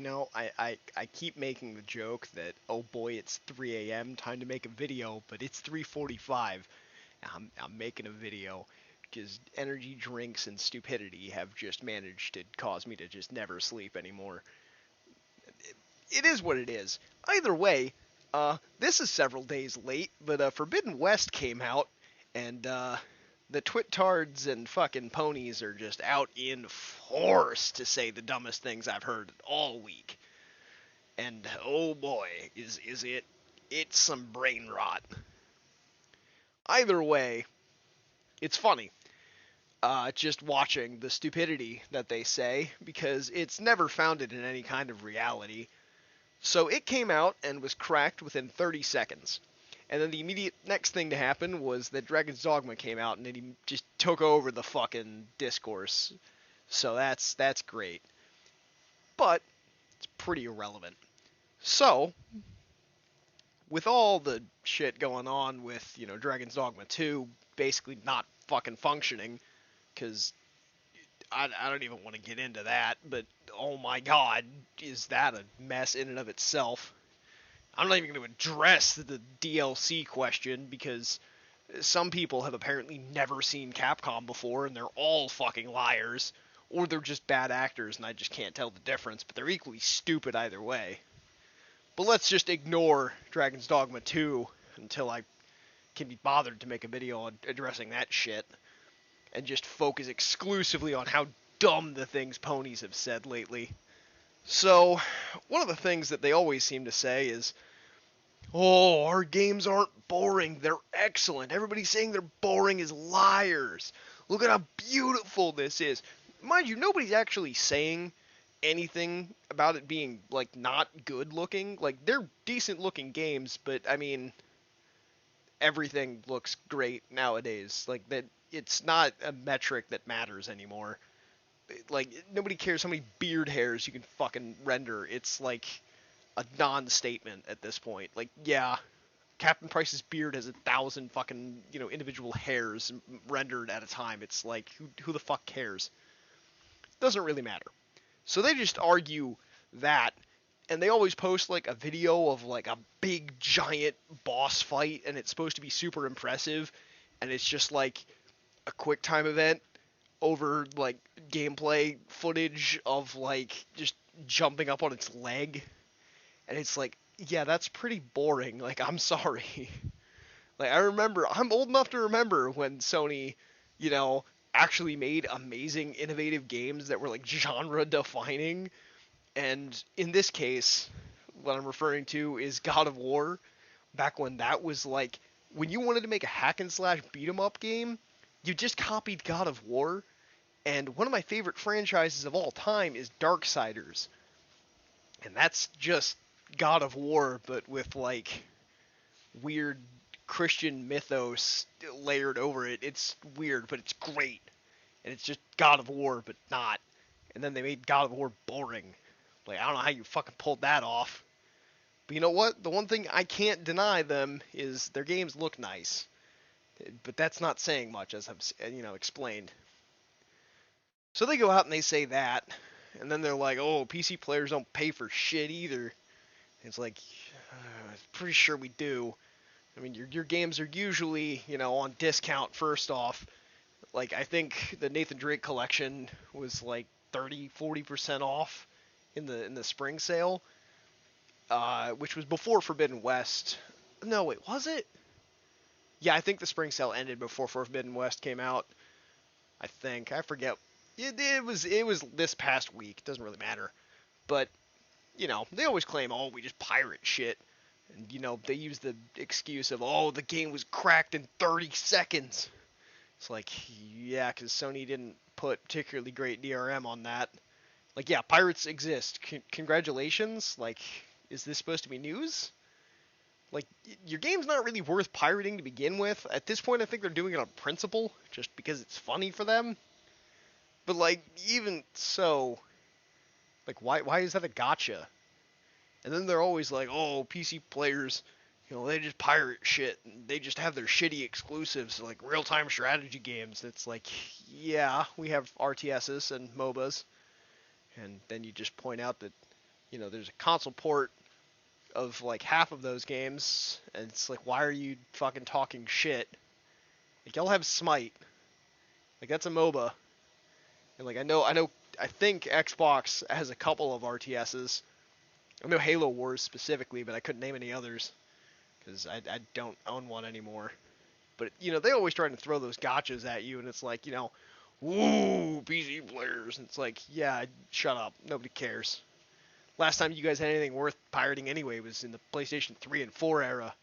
I keep making the joke that, oh boy, it's 3 a.m., time to make a video, but it's 3:45. I'm making a video because energy drinks and stupidity have just managed to cause me to just never sleep anymore. It is what it is. Either way, this is several days late, but Forbidden West came out, and the twittards and fucking ponies are just out in force to say the dumbest things I've heard all week. And oh boy, is it it's some brain rot. Either way, it's funny. Just watching the stupidity that they say because it's never founded in any kind of reality. So it came out and was cracked within 30 seconds. And then the immediate next thing to happen was that Dragon's Dogma came out and he just took over the fucking discourse. So that's great. But it's pretty irrelevant. So, with all the shit going on with, Dragon's Dogma 2 basically not fucking functioning, because I don't even want to get into that, but oh my god, is that a mess in and of itself. I'm not even going to address the DLC question because some people have apparently never seen Capcom before and they're all fucking liars, or they're just bad actors and I just can't tell the difference, but they're equally stupid either way. But let's just ignore Dragon's Dogma 2 until I can be bothered to make a video on addressing that shit, and just focus exclusively on how dumb the things ponies have said lately. So, one of the things that they always seem to say is, oh, our games aren't boring, they're excellent. Everybody saying they're boring is liars. Look at how beautiful this is. Mind you, nobody's actually saying anything about it being, like, not good looking. Like, they're decent looking games, but, I mean, everything looks great nowadays. Like, that, it's not a metric that matters anymore. Like, nobody cares how many beard hairs you can fucking render. It's, like, a non-statement at this point. Like, yeah, Captain Price's beard has 1,000 fucking, individual hairs rendered at a time. It's like, who the fuck cares? Doesn't really matter. So they just argue that, and they always post, like, a video of, like, a big, giant boss fight, and it's supposed to be super impressive, and it's just, like, a quick time event over, like, gameplay footage of, like, just jumping up on its leg. And it's like, yeah, that's pretty boring. Like, I'm sorry. Like, I'm old enough to remember when Sony, actually made amazing, innovative games that were, like, genre defining. And in this case, what I'm referring to is God of War. Back when that was, like, when you wanted to make a hack and slash beat 'em up game, you just copied God of War. And one of my favorite franchises of all time is Darksiders. And that's just God of War, but with, like, weird Christian mythos layered over it. It's weird, but it's great. And it's just God of War, but not. And then they made God of War boring. Like, I don't know how you fucking pulled that off. But you know what? The one thing I can't deny them is their games look nice. But that's not saying much, as I've, explained. So they go out and they say that. And then they're like, oh, PC players don't pay for shit either. It's like, pretty sure we do. I mean, your games are usually, on discount first off. Like, I think the Nathan Drake collection was like 30-40% off in the spring sale, which was before Forbidden West. No, wait, was it? Yeah, I think the spring sale ended before Forbidden West came out. I think, I forget. It was this past week. Doesn't really matter, but they always claim, oh, we just pirate shit. And, they use the excuse of, oh, the game was cracked in 30 seconds. It's like, yeah, because Sony didn't put particularly great DRM on that. Like, yeah, pirates exist. Congratulations. Like, is this supposed to be news? Like, your game's not really worth pirating to begin with. At this point, I think they're doing it on principle, just because it's funny for them. But, like, even so, like, why is that a gotcha? And then they're always like, oh, PC players, they just pirate shit. And they just have their shitty exclusives, like real-time strategy games. It's like, yeah, we have RTSs and MOBAs. And then you just point out that there's a console port of like half of those games, and it's like, why are you fucking talking shit? Like, y'all have Smite. Like, that's a MOBA. And like, I think Xbox has a couple of RTSs. I know Halo Wars specifically, but I couldn't name any others because I don't own one anymore. But they always try to throw those gotchas at you, and it's like, woo, PC players. And it's like, yeah, shut up. Nobody cares. Last time you guys had anything worth pirating anyway was in the PlayStation 3 and 4 era.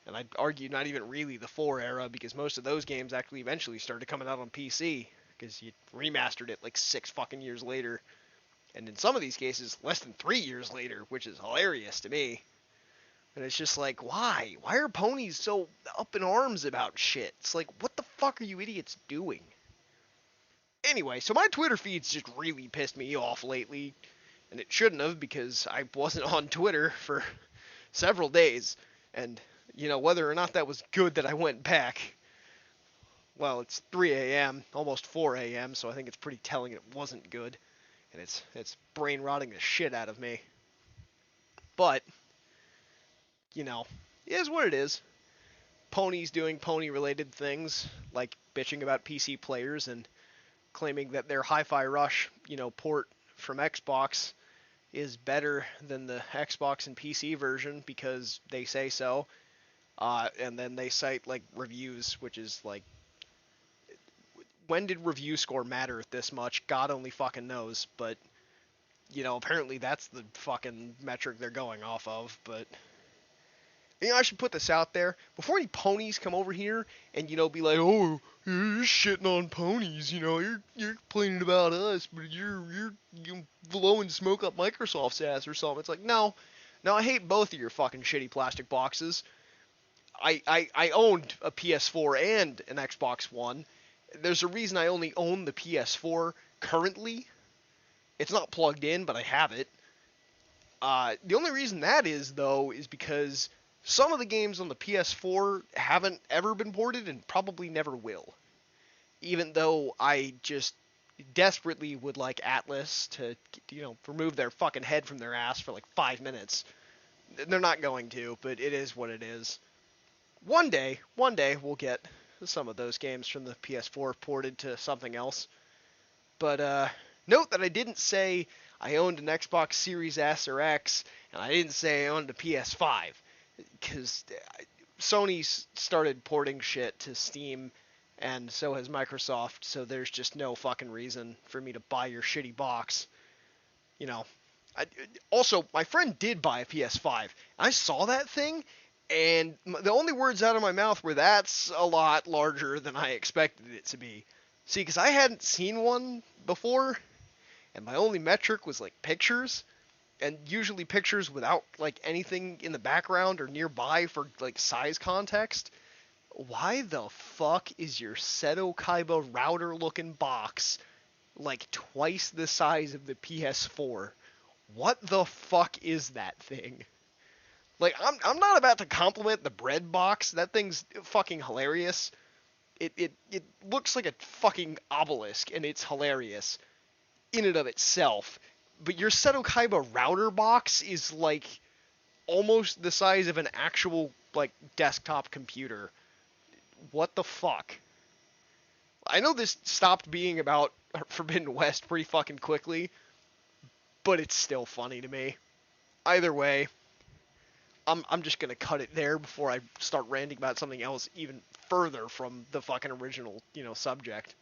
And I'd argue not even really the 4 era, because most of those games actually eventually started coming out on PC, because you remastered it like 6 fucking years later. And in some of these cases, less than 3 years later, which is hilarious to me. And it's just like, why? Why are ponies so up in arms about shit? It's like, what the fuck are you idiots doing? Anyway, so my Twitter feed's just really pissed me off lately. And it shouldn't have, because I wasn't on Twitter for several days. And, whether or not that was good that I went back, well, it's 3 a.m., almost 4 a.m., so I think it's pretty telling it wasn't good. And it's brain rotting the shit out of me. But, it is what it is. Ponies doing pony-related things, like bitching about PC players and claiming that their Hi-Fi Rush, port from Xbox is better than the Xbox and PC version because they say so. And then they cite, like, reviews, which is, like, when did review score matter this much? God only fucking knows, but, apparently that's the fucking metric they're going off of, but... I should put this out there. Before any ponies come over here and, be like, oh, you're shitting on ponies, you're complaining about us, but you're blowing smoke up Microsoft's ass or something. It's like, no, I hate both of your fucking shitty plastic boxes. I owned a PS4 and an Xbox One. There's a reason I only own the PS4 currently. It's not plugged in, but I have it. The only reason that is, though, is because some of the games on the PS4 haven't ever been ported and probably never will. Even though I just desperately would like Atlas to, remove their fucking head from their ass for like 5 minutes. They're not going to, but it is what it is. One day we'll get some of those games from the PS4 ported to something else. But note that I didn't say I owned an Xbox Series S or X, and I didn't say I owned a PS5. Because Sony's started porting shit to Steam, and so has Microsoft, so there's just no fucking reason for me to buy your shitty box. Also, my friend did buy a PS5. I saw that thing, and the only words out of my mouth were, that's a lot larger than I expected it to be. See, because I hadn't seen one before, and my only metric was, like, pictures. And usually pictures without, like, anything in the background or nearby for, like, size context. Why the fuck is your Seto Kaiba router-looking box, like, twice the size of the PS4? What the fuck is that thing? Like, I'm not about to compliment the bread box. That thing's fucking hilarious. It looks like a fucking obelisk, and it's hilarious in and of itself. But your Seto Kaiba router box is, like, almost the size of an actual, like, desktop computer. What the fuck? I know this stopped being about Forbidden West pretty fucking quickly, but it's still funny to me. Either way, I'm just gonna cut it there before I start ranting about something else even further from the fucking original, subject.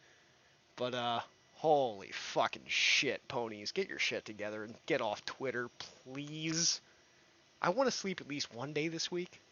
But, holy fucking shit, ponies. Get your shit together and get off Twitter, please. I want to sleep at least one day this week.